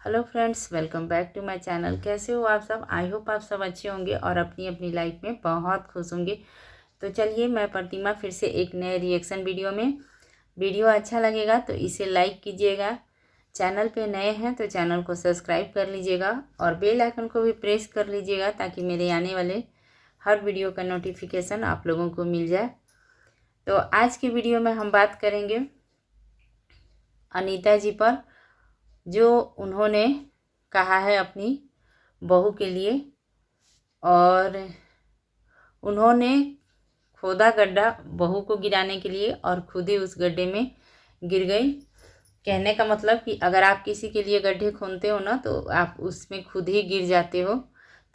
Hello friends, welcome back to my channel. कैसे हो आप सब? आई होप आप सब अच्छे होंगे और अपनी अपनी लाइफ में बहुत खुश होंगे। तो चलिए, मैं प्रतिमा फिर से एक नए रिएक्शन वीडियो में। वीडियो अच्छा लगेगा तो इसे लाइक कीजिएगा। चैनल पे नए हैं तो चैनल को सब्सक्राइब कर लीजिएगा और बेल आइकन को भी प्रेस कर लीजिएगा ताकि मेरे आने वाले हर वीडियो का नोटिफिकेशन आप लोगों को मिल जाए। तो आज की वीडियो में हम बात करेंगे अनीता जी पर, जो उन्होंने कहा है अपनी बहू के लिए, और उन्होंने खोदा गड्ढा बहू को गिराने के लिए और खुद ही उस गड्ढे में गिर गई। कहने का मतलब कि अगर आप किसी के लिए गड्ढे खोदते हो ना तो आप उसमें खुद ही गिर जाते हो।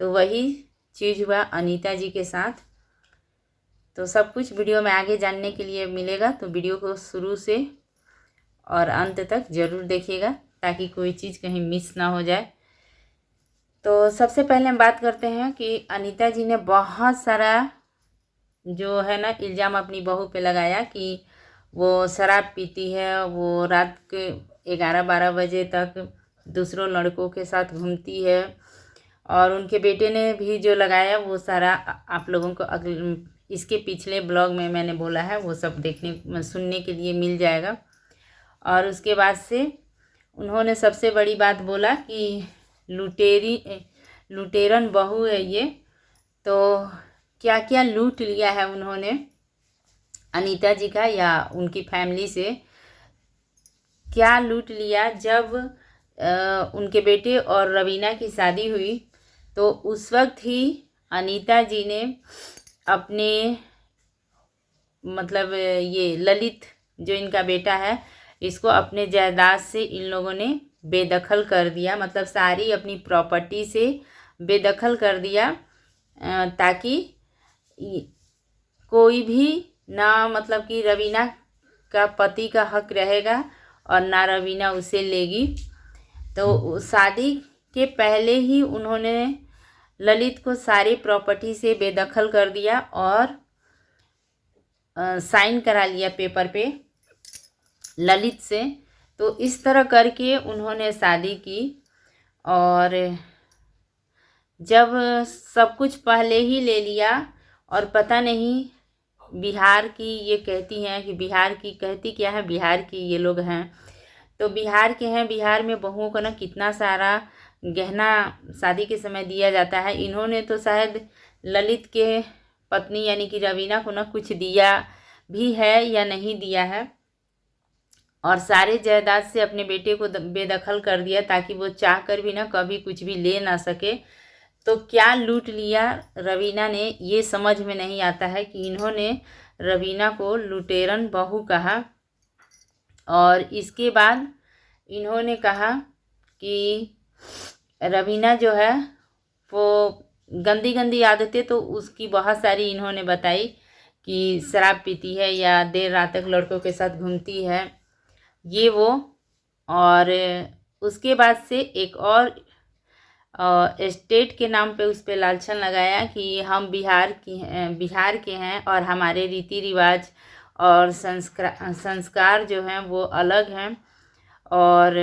तो वही चीज़ हुआ अनीता जी के साथ। तो सब कुछ वीडियो में आगे जानने के लिए मिलेगा, तो वीडियो को शुरू से और अंत तक ज़रूर देखिएगा ताकि कोई चीज़ कहीं मिस ना हो जाए। तो सबसे पहले हम बात करते हैं कि अनीता जी ने बहुत सारा जो है ना इल्ज़ाम अपनी बहू पे लगाया कि वो शराब पीती है, वो रात के 11-12 बजे तक दूसरों लड़कों के साथ घूमती है। और उनके बेटे ने भी जो लगाया वो सारा आप लोगों को इसके पिछले ब्लॉग में मैंने बोला है, वो सब देखने सुनने के लिए मिल जाएगा। और उसके बाद से उन्होंने सबसे बड़ी बात बोला कि लुटेरन बहू है ये। तो क्या क्या लूट लिया है उन्होंने अनीता जी का या उनकी फैमिली से, क्या लूट लिया। जब उनके बेटे और रवीना की शादी हुई तो उस वक्त ही अनीता जी ने अपने मतलब ये ललित जो इनका बेटा है, इसको अपने जायदाद से इन लोगों ने बेदखल कर दिया, मतलब सारी अपनी प्रॉपर्टी से बेदखल कर दिया, ताकि कोई भी ना, मतलब कि रवीना का पति का हक रहेगा और ना रवीना उसे लेगी। तो शादी के पहले ही उन्होंने ललित को सारी प्रॉपर्टी से बेदखल कर दिया और साइन करा लिया पेपर पे ललित से। तो इस तरह करके उन्होंने शादी की। और जब सब कुछ पहले ही ले लिया, और पता नहीं बिहार की ये कहती हैं कि बिहार की कहती क्या है, बिहार की ये लोग हैं तो बिहार के हैं। बिहार में बहुओं को ना कितना सारा गहना शादी के समय दिया जाता है। इन्होंने तो शायद ललित के पत्नी यानी कि रवीना को ना कुछ दिया भी है या नहीं दिया है, और सारे जायदाद से अपने बेटे को बेदखल कर दिया ताकि वो चाह कर भी ना कभी कुछ भी ले ना सके। तो क्या लूट लिया रवीना ने, ये समझ में नहीं आता है कि इन्होंने रवीना को लुटेरन बहू कहा। और इसके बाद इन्होंने कहा कि रवीना जो है वो गंदी गंदी आदतें तो उसकी बहुत सारी इन्होंने बताई कि शराब पीती है या देर रात तक लड़कों के साथ घूमती है, ये वो। और उसके बाद से एक और स्टेट के नाम पे उस पर लालछन लगाया कि हम बिहार के हैं और हमारे रीति रिवाज और संस्कार जो हैं वो अलग हैं। और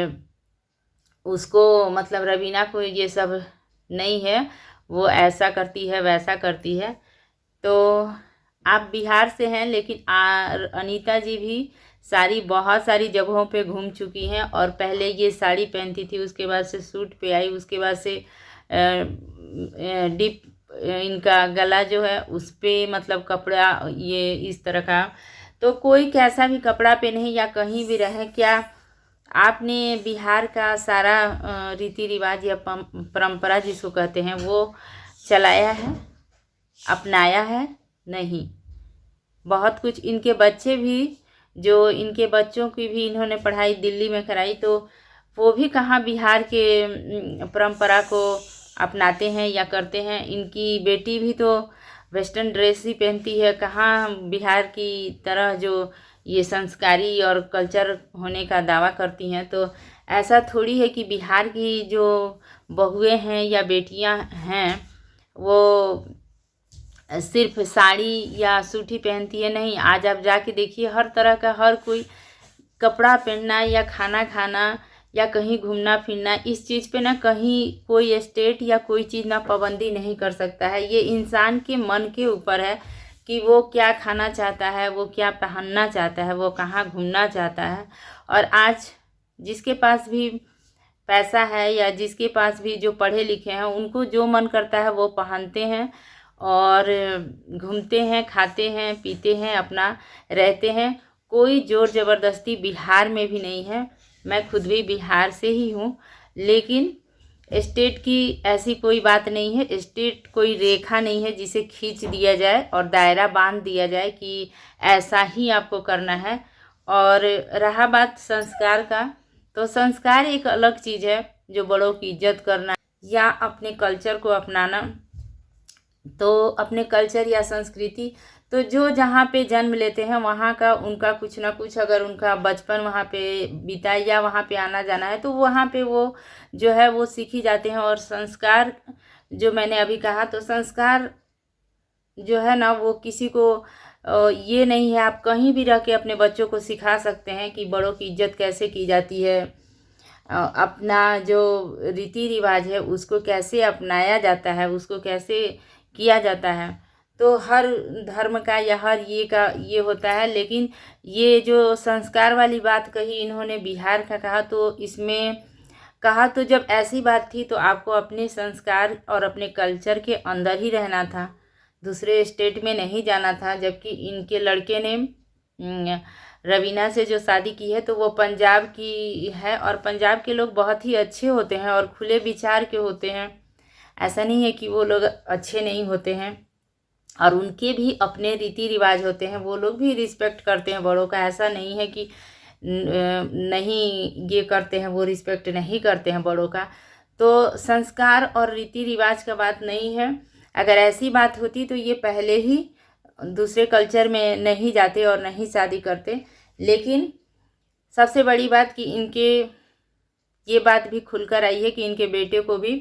उसको मतलब रवीना को ये सब नहीं है, वो ऐसा करती है वैसा करती है। तो आप बिहार से हैं लेकिन अनीता जी भी बहुत सारी जगहों पे घूम चुकी हैं। और पहले ये साड़ी पहनती थी, उसके बाद से सूट पे आई, उसके बाद से डिप इनका गला जो है उस पे मतलब कपड़ा ये इस तरह का। तो कोई कैसा भी कपड़ा पहने या कहीं भी रहे, क्या आपने बिहार का सारा रीति रिवाज या परंपरा जिसको कहते हैं वो चलाया है, अपनाया है? नहीं। बहुत कुछ इनके बच्चे भी, जो इनके बच्चों की भी इन्होंने पढ़ाई दिल्ली में कराई, तो वो भी कहाँ बिहार के परंपरा को अपनाते हैं या करते हैं। इनकी बेटी भी तो वेस्टर्न ड्रेस ही पहनती है, कहाँ बिहार की तरह जो ये संस्कारी और कल्चर होने का दावा करती हैं। तो ऐसा थोड़ी है कि बिहार की जो बहुएं हैं या बेटियां हैं वो सिर्फ साड़ी या सूट ही पहनती है, नहीं। आज आप जाके देखिए, हर तरह का हर कोई कपड़ा पहनना या खाना खाना या कहीं घूमना फिरना, इस चीज़ पे ना कहीं कोई स्टेट या कोई चीज़ ना पाबंदी नहीं कर सकता है। ये इंसान के मन के ऊपर है कि वो क्या खाना चाहता है, वो क्या पहनना चाहता है, वो कहाँ घूमना चाहता है। और आज जिसके पास भी पैसा है या जिसके पास भी जो पढ़े लिखे हैं, उनको जो मन करता है वो पहनते हैं और घूमते हैं, खाते हैं, पीते हैं, अपना रहते हैं। कोई ज़ोर ज़बरदस्ती बिहार में भी नहीं है। मैं खुद भी बिहार से ही हूँ, लेकिन स्टेट की ऐसी कोई बात नहीं है। स्टेट कोई रेखा नहीं है जिसे खींच दिया जाए और दायरा बांध दिया जाए कि ऐसा ही आपको करना है। और रहा बात संस्कार का, तो संस्कार एक अलग चीज़ है, जो बड़ों की इज्जत करना या अपने कल्चर को अपनाना। तो अपने कल्चर या संस्कृति, तो जो जहाँ पे जन्म लेते हैं वहाँ का उनका कुछ ना कुछ, अगर उनका बचपन वहाँ पे बीता या वहाँ पे आना जाना है, तो वहाँ पे वो जो है वो सीखी जाते हैं। और संस्कार जो मैंने अभी कहा, तो संस्कार जो है ना वो किसी को ये नहीं है, आप कहीं भी रह के अपने बच्चों को सिखा सकते हैं कि बड़ों की इज्जत कैसे की जाती है, अपना जो रीति रिवाज है उसको कैसे अपनाया जाता है, उसको कैसे किया जाता है। तो हर धर्म का या हर ये का ये होता है। लेकिन ये जो संस्कार वाली बात कही इन्होंने बिहार का कहा, तो इसमें कहा तो जब ऐसी बात थी तो आपको अपने संस्कार और अपने कल्चर के अंदर ही रहना था, दूसरे स्टेट में नहीं जाना था। जबकि इनके लड़के ने रवीना से जो शादी की है तो वो पंजाब की है, और पंजाब के लोग बहुत ही अच्छे होते हैं और खुले विचार के होते हैं। ऐसा नहीं है कि वो लोग अच्छे नहीं होते हैं, और उनके भी अपने रीति रिवाज होते हैं, वो लोग भी रिस्पेक्ट करते हैं बड़ों का। ऐसा नहीं है कि नहीं ये करते हैं, वो रिस्पेक्ट नहीं करते हैं बड़ों का। तो संस्कार और रीति रिवाज का बात नहीं है। अगर ऐसी बात होती तो ये पहले ही दूसरे कल्चर में नहीं जाते और नहीं शादी करते। लेकिन सबसे बड़ी बात कि इनके ये बात भी खुलकर आई है कि इनके बेटे को भी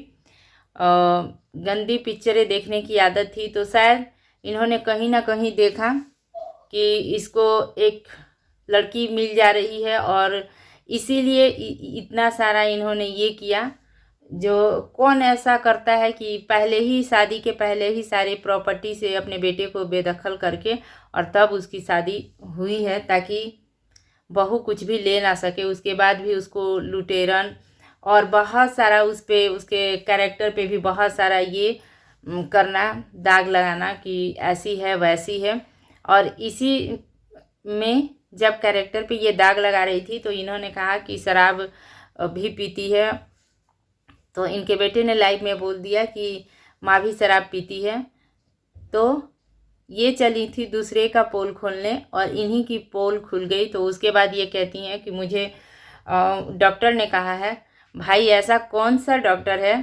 गंदी पिक्चरें देखने की आदत थी। तो शायद इन्होंने कहीं ना कहीं देखा कि इसको एक लड़की मिल जा रही है, और इसीलिए इतना सारा इन्होंने ये किया। जो कौन ऐसा करता है कि पहले ही शादी के पहले ही सारे प्रॉपर्टी से अपने बेटे को बेदखल करके और तब उसकी शादी हुई है, ताकि बहू कुछ भी ले ना सके। उसके बाद भी उसको लुटेरन और बहुत सारा उस पे उसके कैरेक्टर पे भी बहुत सारा ये करना, दाग लगाना कि ऐसी है वैसी है। और इसी में जब कैरेक्टर पे ये दाग लगा रही थी तो इन्होंने कहा कि शराब भी पीती है। तो इनके बेटे ने लाइव में बोल दिया कि माँ भी शराब पीती है। तो ये चली थी दूसरे का पोल खोलने और इन्हीं की पोल खुल गई। तो उसके बाद ये कहती हैं कि मुझे डॉक्टर ने कहा है। भाई ऐसा कौन सा डॉक्टर है,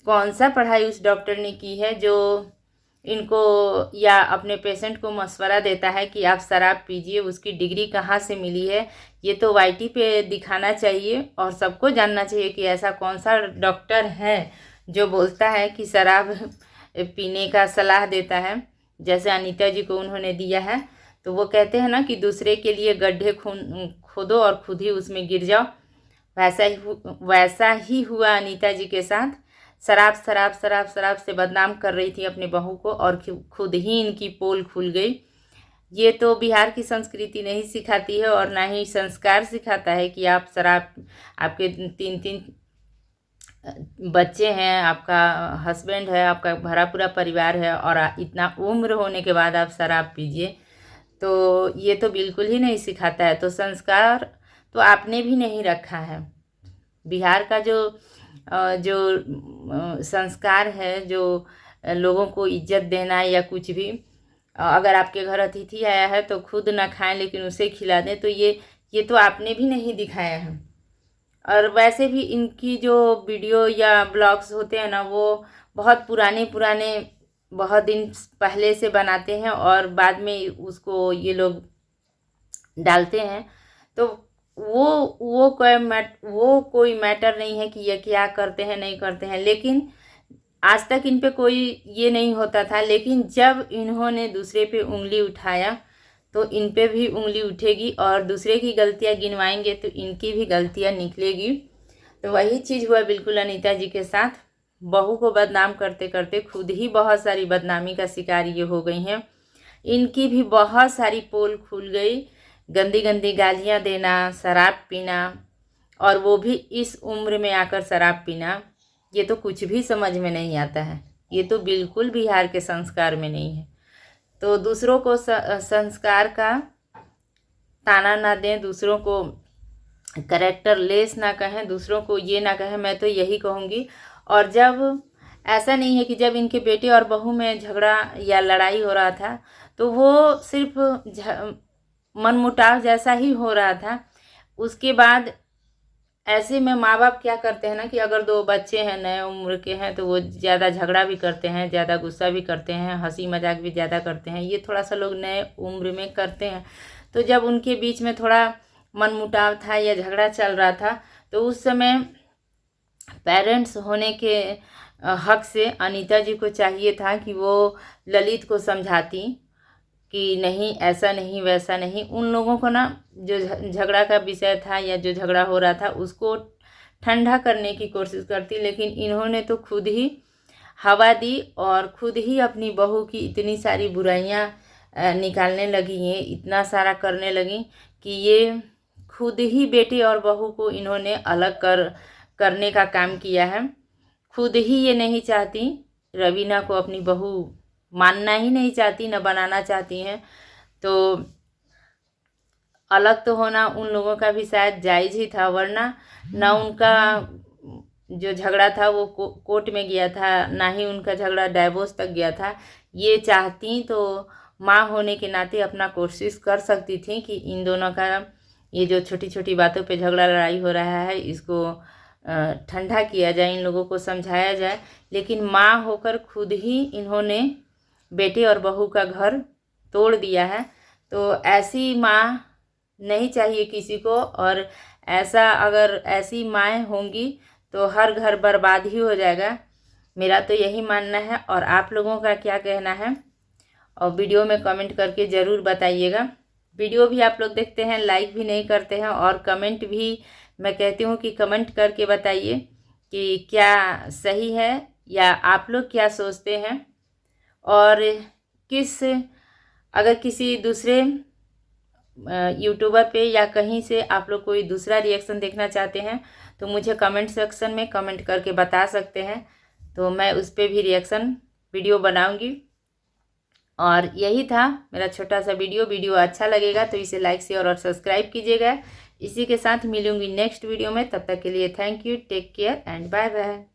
कौन सा पढ़ाई उस डॉक्टर ने की है जो इनको या अपने पेशेंट को मशवरा देता है कि आप शराब पीजिए, उसकी डिग्री कहाँ से मिली है? ये तो वाईटी पे दिखाना चाहिए और सबको जानना चाहिए कि ऐसा कौन सा डॉक्टर है जो बोलता है कि शराब पीने का सलाह देता है, जैसे अनीता जी को उन्होंने दिया है। तो वो कहते हैं ना कि दूसरे के लिए गड्ढे खोदो और खुद ही उसमें गिर जाओ। वैसा ही हुआ अनीता जी के साथ। शराब शराब शराब शराब से बदनाम कर रही थी अपने बहू को और खुद ही इनकी पोल खुल गई। ये तो बिहार की संस्कृति नहीं सिखाती है और ना ही संस्कार सिखाता है कि आप शराब, आपके 3-3 बच्चे हैं, आपका हस्बैंड है, आपका भरा पूरा परिवार है और इतना उम्र होने के बाद आप शराब पीजिए, तो ये तो बिल्कुल ही नहीं सिखाता है। तो संस्कार तो आपने भी नहीं रखा है। बिहार का जो संस्कार है, जो लोगों को इज्जत देना या कुछ भी, अगर आपके घर अतिथि आया है तो खुद ना खाएं लेकिन उसे खिला दें, तो ये तो आपने भी नहीं दिखाया है। और वैसे भी इनकी जो वीडियो या ब्लॉग्स होते हैं ना, वो बहुत पुराने बहुत दिन पहले से बनाते हैं और बाद में उसको ये लोग डालते हैं। तो वो कोई मैटर नहीं है कि ये क्या करते हैं नहीं करते हैं। लेकिन आज तक इन पे कोई ये नहीं होता था, लेकिन जब इन्होंने दूसरे पे उंगली उठाया तो इन पे भी उंगली उठेगी और दूसरे की गलतियां गिनवाएंगे तो इनकी भी गलतियां निकलेगी। तो वही चीज़ हुआ बिल्कुल अनीता जी के साथ। बहू को बदनाम करते करते खुद ही बहुत सारी बदनामी का शिकार ये हो गई हैं। इनकी भी बहुत सारी पोल खुल गई, गंदी गंदी गालियाँ देना, शराब पीना, और वो भी इस उम्र में आकर शराब पीना, ये तो कुछ भी समझ में नहीं आता है। ये तो बिल्कुल बिहार के संस्कार में नहीं है। तो दूसरों को संस्कार का ताना ना दें, दूसरों को करेक्टर लेस ना कहें, दूसरों को ये ना कहें, मैं तो यही कहूँगी। और जब ऐसा नहीं है कि जब इनके बेटे और बहू में झगड़ा या लड़ाई हो रहा था तो वो सिर्फ मनमुटाव जैसा ही हो रहा था। उसके बाद ऐसे में माँ बाप क्या करते हैं ना कि अगर दो बच्चे हैं नए उम्र के हैं तो वो ज़्यादा झगड़ा भी करते हैं, ज़्यादा गुस्सा भी करते हैं, हंसी मजाक भी ज़्यादा करते हैं। ये थोड़ा सा लोग नए उम्र में करते हैं। तो जब उनके बीच में थोड़ा मनमुटाव था या झगड़ा चल रहा था तो उस समय पेरेंट्स होने के हक से अनीता जी को चाहिए था कि वो ललित को समझाती कि नहीं, ऐसा नहीं, वैसा नहीं। उन लोगों को ना जो झगड़ा का विषय था या जो झगड़ा हो रहा था उसको ठंडा करने की कोशिश करती, लेकिन इन्होंने तो खुद ही हवा दी और खुद ही अपनी बहू की इतनी सारी बुराइयां निकालने लगी हैं, इतना सारा करने लगी कि ये खुद ही बेटे और बहू को इन्होंने अलग करने का काम किया है। खुद ही ये नहीं चाहती, रवीना को अपनी बहू मानना ही नहीं चाहती, न बनाना चाहती हैं। तो अलग तो होना उन लोगों का भी शायद जायज़ ही था, वरना ना उनका जो झगड़ा था वो कोर्ट में गया था, ना ही उनका झगड़ा डाइवोर्स तक गया था। ये चाहती तो माँ होने के नाते अपना कोशिश कर सकती थी कि इन दोनों का ये जो छोटी छोटी बातों पे झगड़ा लड़ाई हो रहा है इसको ठंडा किया जाए, इन लोगों को समझाया जाए। लेकिन माँ होकर खुद ही इन्होंने बेटे और बहू का घर तोड़ दिया है। तो ऐसी माँ नहीं चाहिए किसी को, और ऐसा अगर ऐसी माएँ होंगी तो हर घर बर्बाद ही हो जाएगा। मेरा तो यही मानना है। और आप लोगों का क्या कहना है और वीडियो में कमेंट करके ज़रूर बताइएगा। वीडियो भी आप लोग देखते हैं, लाइक भी नहीं करते हैं, और कमेंट भी मैं कहती हूँ कि कमेंट करके बताइए कि क्या सही है या आप लोग क्या सोचते हैं। और अगर किसी दूसरे यूट्यूबर पे या कहीं से आप लोग कोई दूसरा रिएक्शन देखना चाहते हैं तो मुझे कमेंट सेक्शन में कमेंट करके बता सकते हैं, तो मैं उस पर भी रिएक्शन वीडियो बनाऊंगी। और यही था मेरा छोटा सा वीडियो अच्छा लगेगा तो इसे लाइक शेयर और सब्सक्राइब कीजिएगा। इसी के साथ मिलूंगी नेक्स्ट वीडियो में, तब तक के लिए thank you, take care and bye bye.